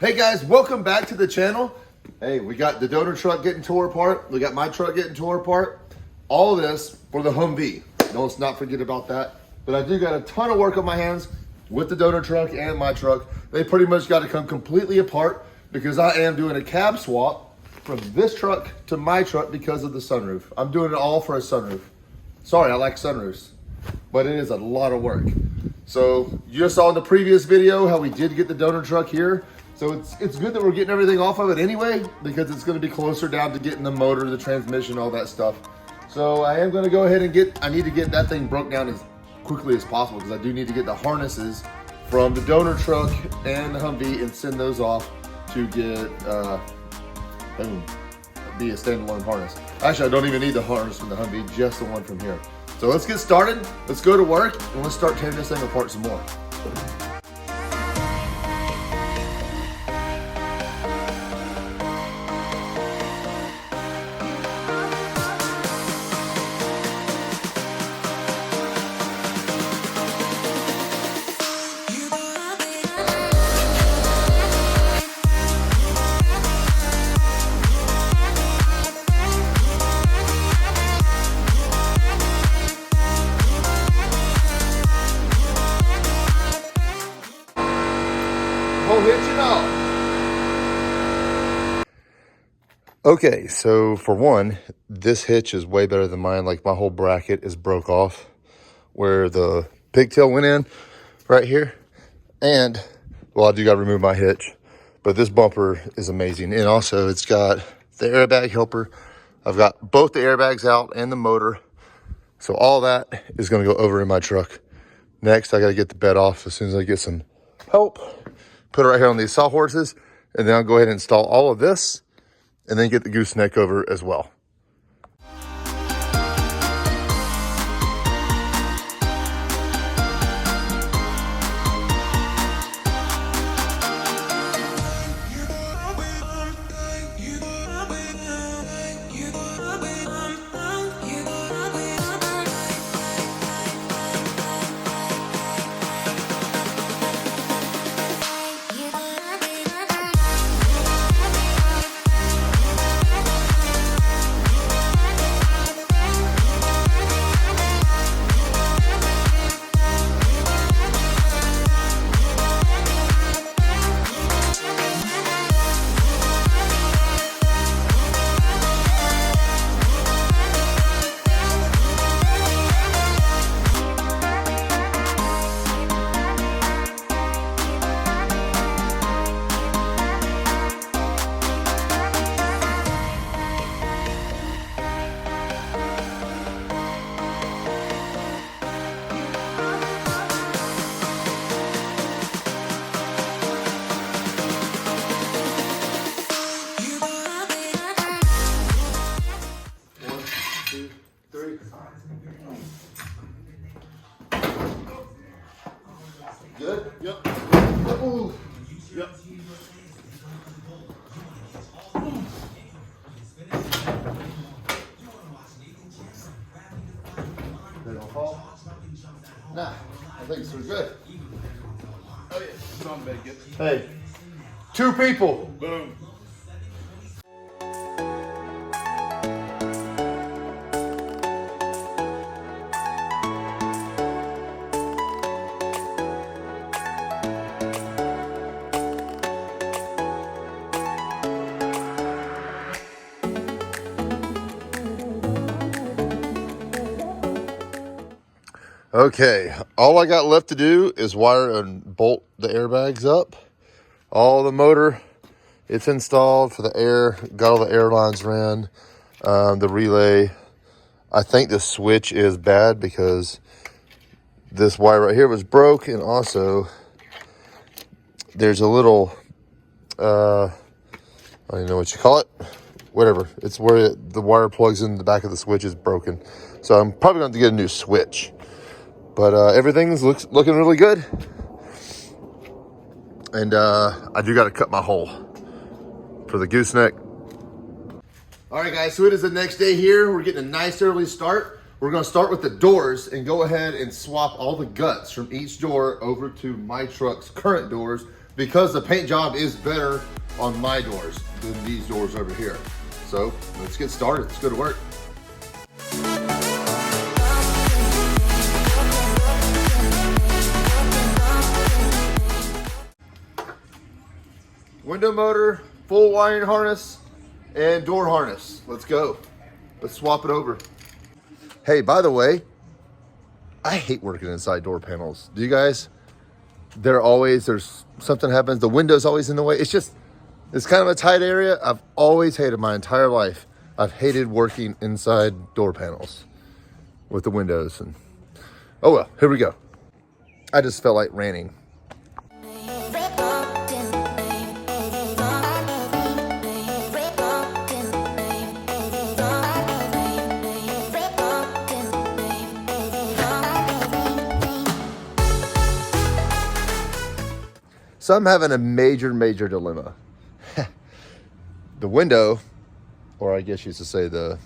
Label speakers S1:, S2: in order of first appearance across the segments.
S1: Hey guys, welcome back to the channel. Hey, we got the donor truck getting tore apart. We got my truck getting tore apart. All of this for the Humvee. No, let's not forget about that. But I do got a ton of work on my hands with the donor truck and my truck. They pretty much got to come completely apart because I am doing a cab swap from this truck to my truck because of the sunroof. I'm doing it all for a sunroof. Sorry, I like sunroofs, but it is a lot of work. So you just saw in the previous video how we did get the donor truck here. So it's good that we're getting everything off of it anyway, because it's going to be closer down to getting the motor, the transmission, all that stuff. So I am going to go ahead and I need to get that thing broke down as quickly as possible, because I do need to get the harnesses from the donor truck and the Humvee and send those off to get, be a standalone harness. Actually, I don't even need the harness from the Humvee, just the one from here. So let's get started. Let's go to work and let's start tearing this thing apart some more. Okay, so for one, this hitch is way better than mine. Like, my whole bracket is broke off where the pigtail went in right here. And, well, I do got to remove my hitch, but this bumper is amazing. And also, it's got the airbag helper. I've got both the airbags out and the motor. So all that is going to go over in my truck. Next, I got to get the bed off as soon as I get some help. Put it right here on these sawhorses, and then I'll go ahead and install all of this and then get the gooseneck over as well. Good? Yep. Ooh. Yep. They don't fall? Nah, I think it's pretty good. Oh yeah, it's on bed, good. Hey, 2 people. Boom. Okay, all I got left to do is wire and bolt the airbags up. All the motor, it's installed for the air, got all the air lines ran, the relay. I think the switch is bad because this wire right here was broke, and also there's a little, I don't even know what you call it, whatever. It's where the wire plugs in the back of the switch is broken. So I'm probably going to get a new switch. But everything's looking really good. And I do got to cut my hole for the gooseneck. All right, guys, so it is the next day here. We're getting a nice early start. We're gonna start with the doors and go ahead and swap all the guts from each door over to my truck's current doors because the paint job is better on my doors than these doors over here. So let's get started. Let's go to work. Window motor, full wiring harness, and door harness. Let's go. Let's swap it over. Hey, by the way, I hate working inside door panels. Do you guys? There's something happens. The window's always in the way. It's kind of a tight area. I've always hated my entire life. I've hated working inside door panels with the windows. And oh well, here we go. I just felt like ranting. So I'm having a major dilemma. The window, or I guess you used to say the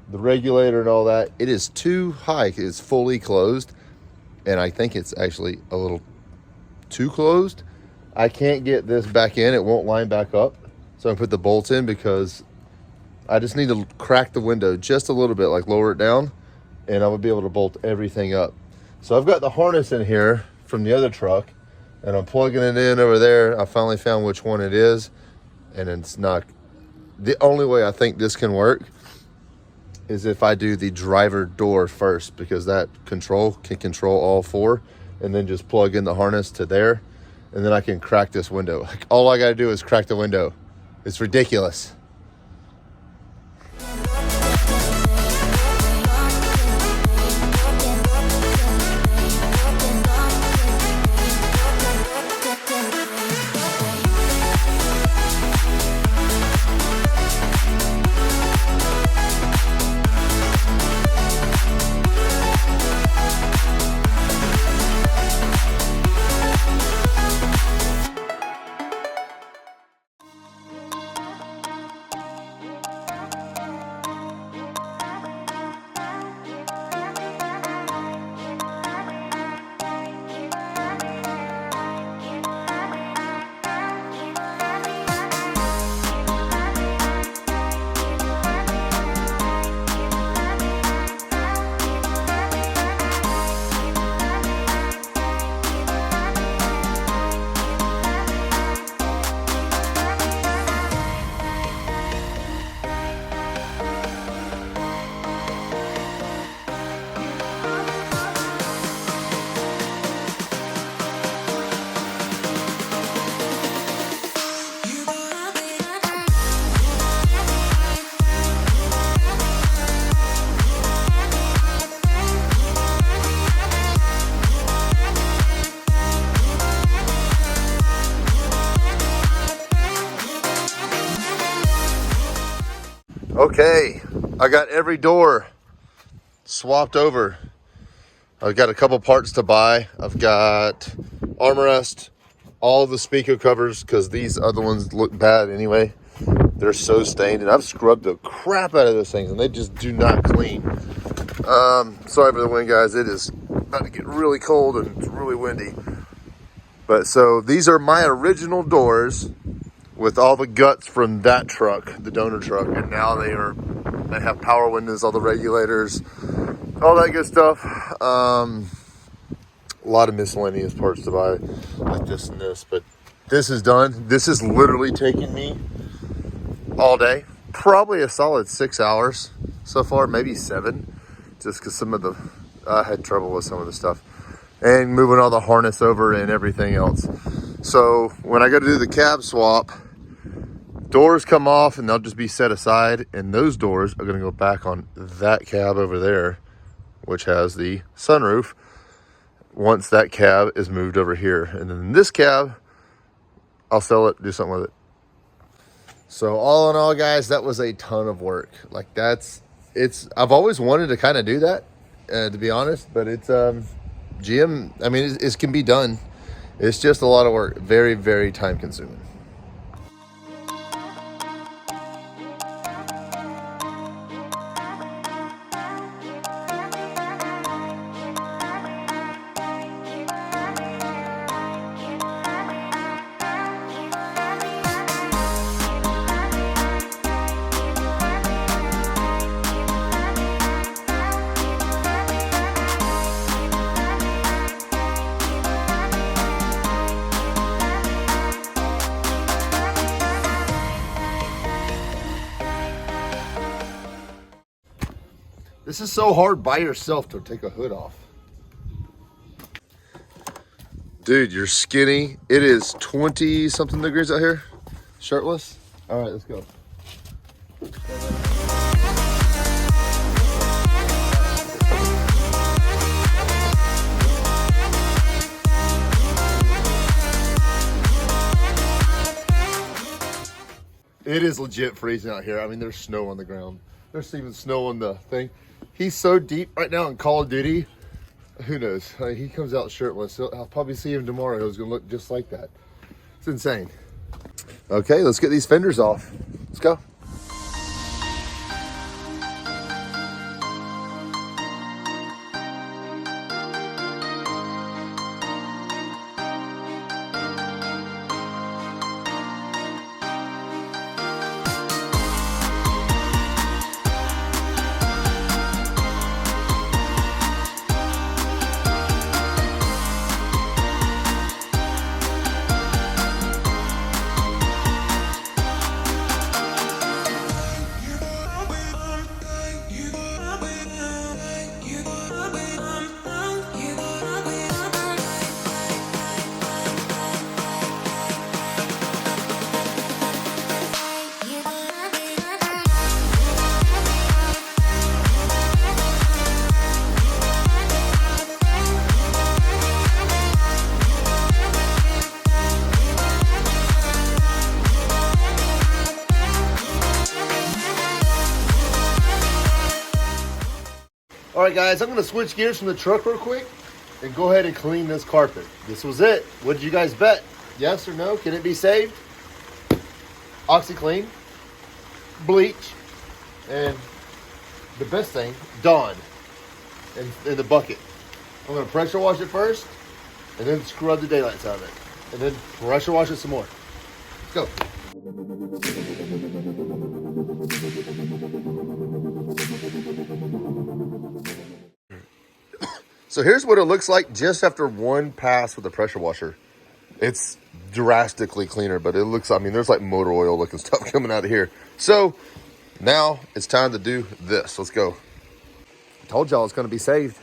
S1: regulator and all that, it is too high. It's fully closed, and I think it's actually a little too closed. I can't get this back in. It won't line back up. So I put the bolts in because I just need to crack the window just a little bit, like lower it down, and I would be able to bolt everything up. So I've got the harness in here from the other truck, and I'm plugging it in over there. I finally found which one it is, and it's not. The only way I think this can work is if I do the driver door first, because that control can control all four, and then just plug in the harness to there, and then I can crack this window. Like, all I gotta do is crack the window. It's ridiculous. Okay, I got every door swapped over. I've got a couple parts to buy. I've got armrest, all the speaker covers, because these other ones look bad anyway. They're so stained, and I've scrubbed the crap out of those things, and they just do not clean. Sorry for the wind, guys. It is about to get really cold, and it's really windy. But so these are my original doors with all the guts from that truck, the donor truck, and now they have power windows, all the regulators, all that good stuff. A lot of miscellaneous parts to buy, like this and this, but this is done. This is literally taking me all day, probably a solid 6 hours so far, maybe 7, just because I had trouble with some of the stuff, and moving all the harness over and everything else. So when I go to do the cab swap, doors come off and they'll just be set aside, and those doors are going to go back on that cab over there, which has the sunroof, once that cab is moved over here. And then this cab, I'll sell it, do something with it. So all in all, guys, that was a ton of work. Like, I've always wanted to kind of do that, to be honest, but it's GM, I mean, it can be done. It's just a lot of work, very, very time consuming. This is so hard by yourself to take a hood off. Dude, you're skinny. It is 20 something degrees out here. Shirtless. All right, let's go. It is legit freezing out here. I mean, there's snow on the ground. There's even snow on the thing. He's so deep right now in Call of Duty. Who knows? He comes out shirtless. I'll probably see him tomorrow. He's gonna look just like that. It's insane. Okay, let's get these fenders off. Let's go. All right, guys, I'm gonna switch gears from the truck real quick and go ahead and clean this carpet. This was it. What did you guys bet? Yes or no? Can it be saved? OxyClean, bleach, and the best thing, Dawn in the bucket. I'm gonna pressure wash it first and then scrub the daylights out of it. And then pressure wash it some more. Let's go. So here's what it looks like just after one pass with the pressure washer. It's drastically cleaner, but it looks, I mean, there's like motor oil looking stuff coming out of here. So now it's time to do this. Let's go. I told y'all it's going to be saved.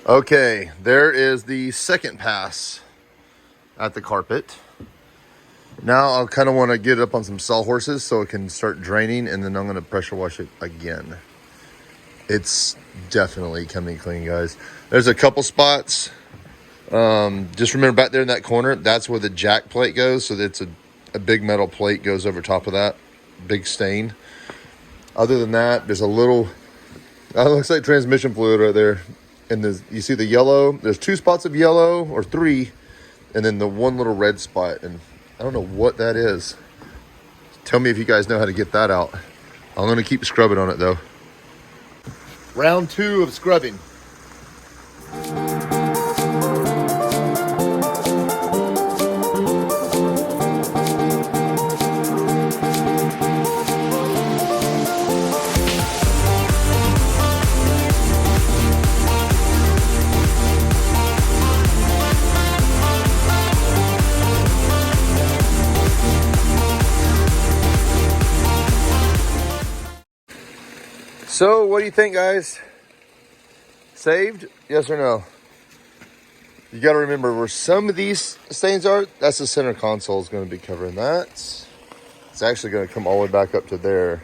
S1: Okay, there is the second pass at the carpet. Now I'll kind of want to get it up on some sawhorses so it can start draining, and then I'm going to pressure wash it again. It's definitely coming clean, guys. There's a couple spots. Just remember back there in that corner, that's where the jack plate goes. So it's a big metal plate goes over top of that big stain. Other than that, there's a little, it looks like transmission fluid right there. And you see the yellow, there's 2 spots of yellow or 3, and then the one little red spot. And I don't know what that is. Tell me if you guys know how to get that out. I'm going to keep scrubbing on it though. Round 2 of scrubbing. So, what do you think, guys? Saved? Yes or no? You got to remember where some of these stains are, that's the center console is going to be covering that. It's actually going to come all the way back up to there.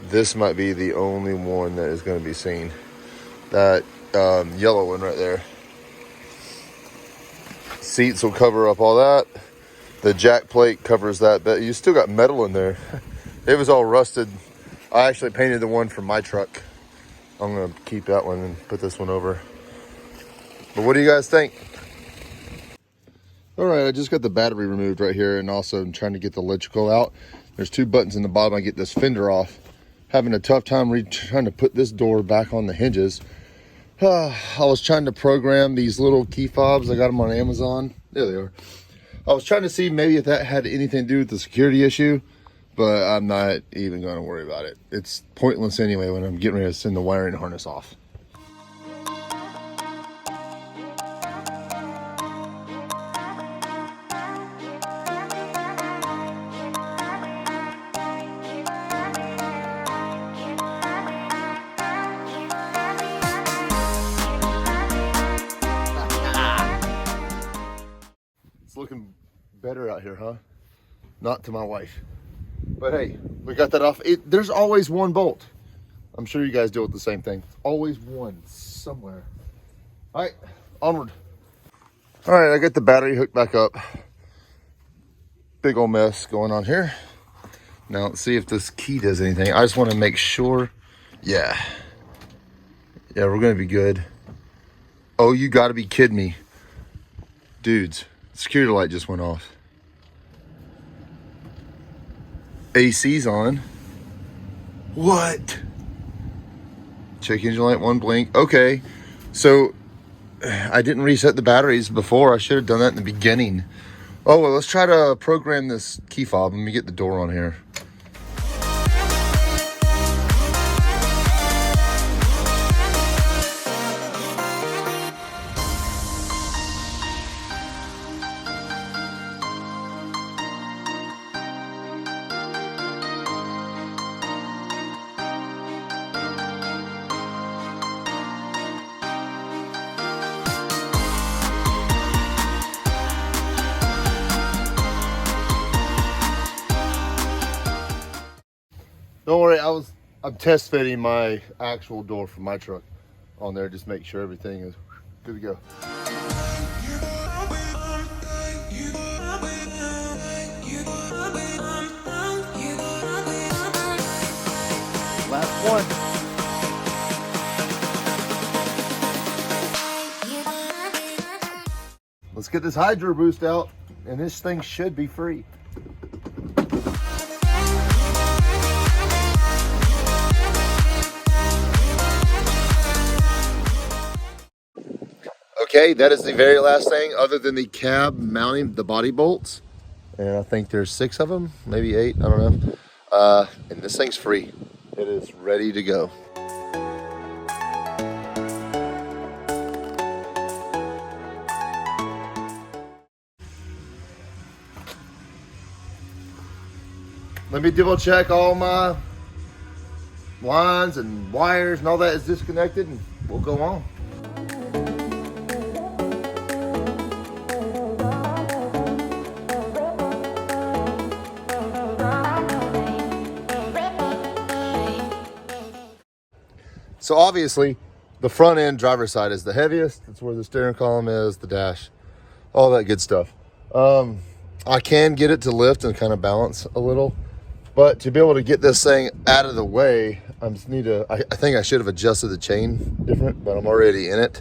S1: This might be the only one that is going to be seen. That yellow one right there. Seats will cover up all that. The jack plate covers that, but you still got metal in there. It was all rusted. I actually painted the one from my truck. I'm going to keep that one and put this one over. But what do you guys think? All right, I just got the battery removed right here, and also I'm trying to get the electrical out. There's 2 buttons in the bottom. I get this fender off. Having a tough time trying to put this door back on the hinges. I was trying to program these little key fobs. I got them on Amazon. There they are. I was trying to see maybe if that had anything to do with the security issue, but I'm not even going to worry about it. It's pointless anyway when I'm getting ready to send the wiring harness off. It's looking better out here, huh? Not to my wife. But hey, we got that off. There's always one bolt. I'm sure you guys deal with the same thing. Always one somewhere. All right, onward. All right, I got the battery hooked back up. Big old mess going on here. Now let's see if this key does anything. I just want to make sure. Yeah, we're gonna be good. Oh, you gotta be kidding me. Dudes, security light just went off. AC's on. What? Check engine light, 1 blink. Okay, so I didn't reset the batteries before. I should have done that in the beginning. Oh, well, let's try to program this key fob. Let me get the door on here. Don't worry, I'm test fitting my actual door for my truck on there, just make sure everything is good to go. Last one. Let's get this hydro boost out, and this thing should be free. Okay, that is the very last thing other than the cab mounting the body bolts. And I think there's 6 of them, maybe 8, I don't know. And this thing's free. It is ready to go. Let me double check all my lines and wires and all that is disconnected, and we'll go on. So obviously, the front end driver's side is the heaviest. That's where the steering column is, the dash, all that good stuff. I can get it to lift and kind of balance a little, but to be able to get this thing out of the way, I think I should have adjusted the chain different, but I'm already in it.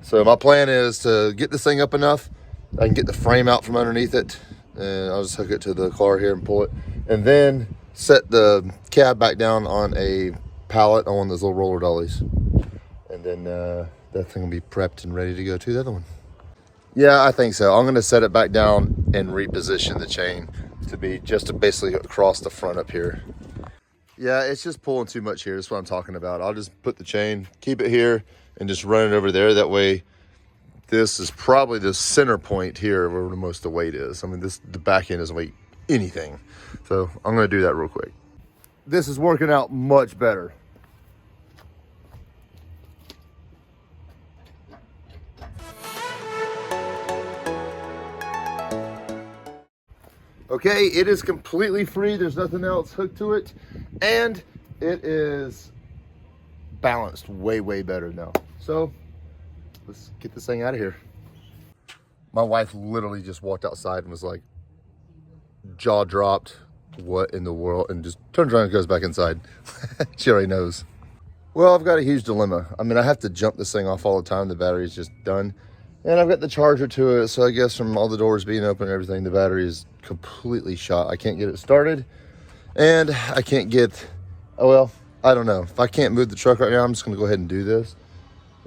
S1: So my plan is to get this thing up enough, I can get the frame out from underneath it, and I'll just hook it to the car here and pull it, and then set the cab back down on a pallet on one of those little roller dollies, and then that thing will be prepped and ready to go to the other one. Yeah, I think so. I'm going to set it back down and reposition the chain to be just basically across the front up here. Yeah, it's just pulling too much here. That's what I'm talking about. I'll just put the chain, keep it here, and just run it over there. That way, this is probably the center point here where the most of the weight is. I mean, the back end doesn't weigh anything. So I'm going to do that real quick. This is working out much better. Okay, it is completely free. There's nothing else hooked to it. And it is balanced way, way better now. So let's get this thing out of here. My wife literally just walked outside and was like, jaw dropped, what in the world? And just turns around and goes back inside. She already knows. Well, I've got a huge dilemma. I mean, I have to jump this thing off all the time. The battery's just done. And I've got the charger to it, so I guess from all the doors being open and everything, the battery is completely shot. I can't get it started, and I can't get, oh well, I don't know. If I can't move the truck right now, I'm just gonna go ahead and do this.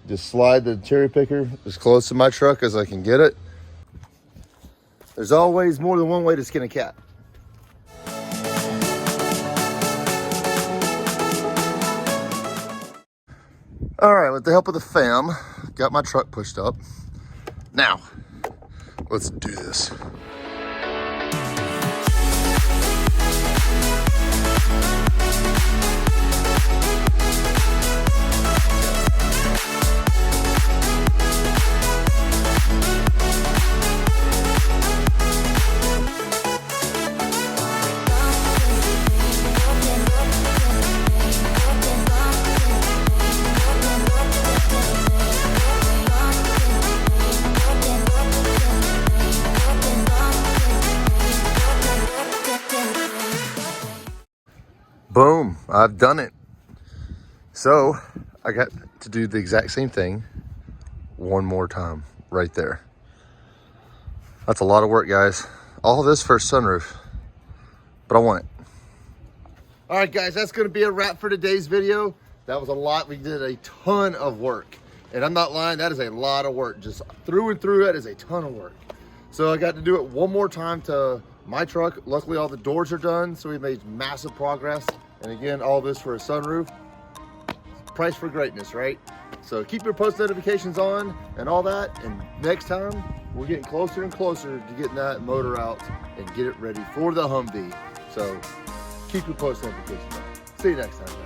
S1: Just slide the cherry picker as close to my truck as I can get it. There's always more than one way to skin a cat. All right, with the help of the fam, got my truck pushed up. Now, let's do this. Boom, I've done it. So I got to do the exact same thing one more time right there. That's a lot of work, guys. All this for a sunroof, but I want it. All right, guys, that's gonna be a wrap for today's video. That was a lot. We did a ton of work, and I'm not lying, that is a lot of work. Just through and through, that is a ton of work. So I got to do it one more time to my truck. Luckily, all the doors are done, so we made massive progress. And again, all this for a sunroof. Price for greatness, right? So keep your post notifications on and all that. And next time, we're getting closer and closer to getting that motor out and get it ready for the Humvee. So keep your post notifications on. See you next time, guys.